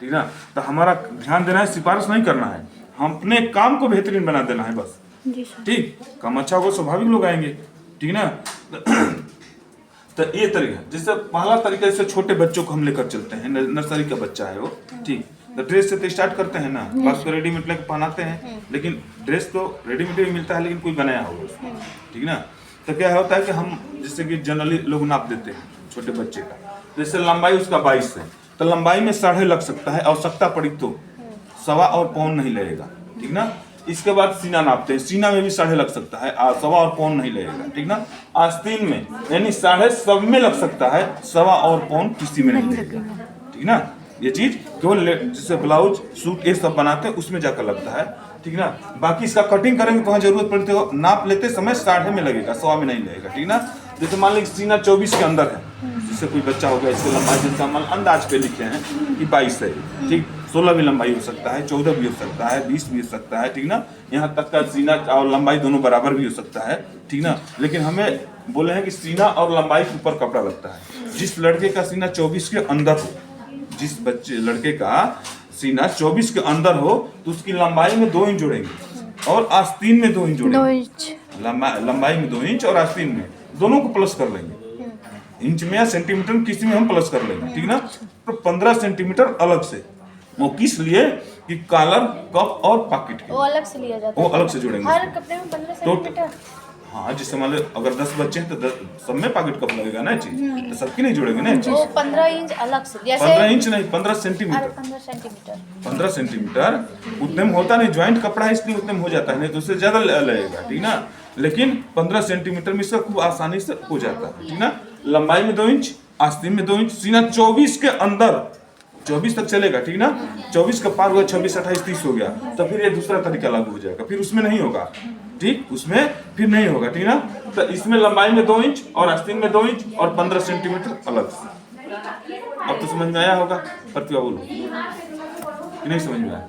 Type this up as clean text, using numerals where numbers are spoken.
ठीक ना। तो हमारा ध्यान देना है, सिफारिश नहीं करना है, हम अपने काम को बेहतरीन बना देना है बस। ठीक, काम अच्छा होगा स्वाभाविक लोग आएंगे। ठीक ना। तो ये तरीका, जैसे पहला तरीका, जैसे छोटे बच्चों को हम लेकर चलते हैं, नर्सरी का बच्चा है वो, ठीक, तो ड्रेस से तो स्टार्ट करते हैं ना, बस तो रेडीमेड लेकर पहनाते हैं, लेकिन ड्रेस तो रेडीमेड भी मिलता है, लेकिन कोई बनाया होगा उसको। ठीक ना। तो क्या होता है कि हम जैसे कि जनरली लोग नाप देते हैं छोटे बच्चे का, जैसे लंबाई उसका 22 है, तो लंबाई में 1.5 लग सकता है, आवश्यकता पड़ी तो 1.25 और पौन नहीं लगेगा। ठीक ना। इसके बाद सीना नापते हैं, सीना में भी 1.5 लग सकता है, 1.25 और पौन नहीं लगेगा। ठीक ना। आस्तीन में यानी 1.5 सब में लग सकता है, 1.25 और पौन किसी में नहीं लगेगा। ठीक ना। ये चीज केवल जैसे ब्लाउज सूट ये सब बनाते हैं उसमें जाकर लगता है। ठीक ना। बाकी इसका कटिंग करेंगे तो जरूरत पड़ती है, नाप लेते समय 1.5 में लगेगा, 1.25 में नहीं लगेगा। ठीक ना। जैसे मान लीजिए सीना 24 के अंदर है, जैसे कोई बच्चा हो गया, इससे लंबाई जैसे मान अंदाज पे लिखे हैं कि 22 है, ठीक, 16 भी लंबाई हो सकता है, 14 भी हो सकता है, 20 भी हो सकता है। ठीक ना। यहाँ तक का सीना और लंबाई दोनों बराबर भी हो सकता है। ठीक ना। लेकिन हमें बोले हैं कि सीना और लंबाई के ऊपर कपड़ा लगता है। जिस लड़के का सीना 24 के अंदर हो, जिस बच्चे लड़के का सीना 24 के अंदर हो, तो उसकी लंबाई में 2 इंच जोड़ेंगे और आस्तीन में 2 इंच जोड़ेंगे। लंबाई में 2 इंच और आस्तीन में दोनों को प्लस कर लेंगे। इंच में या सेंटीमीटर में किसी में हम प्लस कर लेंगे। ठीक ना। तो 15 सेंटीमीटर अलग से, वो किस लिए कि कॉलर, कप और पॉकेट के, वो अलग से लिया जाता है, वो अलग से जोड़ेंगे हर कपड़े में 15 सेंटीमीटर। हाँ, जिससे मान लो अगर 10 बच्चे हैं तो सब में पॉकेट कप लगेगा ना चीज, तो सबकी नहीं जोड़ेंगे ना चीज। वो 15 इंच अलग से, जैसे 15 इंच नहीं, 15 सेंटीमीटर। 15 सेंटीमीटर 15 सेंटीमीटर उतने में होता नहीं, ज्वाइंट कपड़ा है इसलिए उतने में हो जाता है, नहीं तो उससे ज्यादा लगेगा। ठीक ना। लेकिन 15 सेंटीमीटर में इसका खूब आसानी से हो जाता है। ठीक ना। लंबाई में 2 इंच, आस्तीन में 2 इंच, सीना 24 के अंदर, 24 तक चलेगा। ठीक ना। 24 का पार हुआ, 26, 28, 30 हो गया, तो फिर ये दूसरा तरीका लागू हो जाएगा, फिर उसमें नहीं होगा। ठीक, उसमें फिर नहीं होगा। ठीक ना। तो इसमें लंबाई में 2 इंच और आस्तीन में 2 इंच और 15 सेंटीमीटर अलग से। अब तो समझ में आया होगा, प्रतिभा बोलो, नहीं समझ में आया?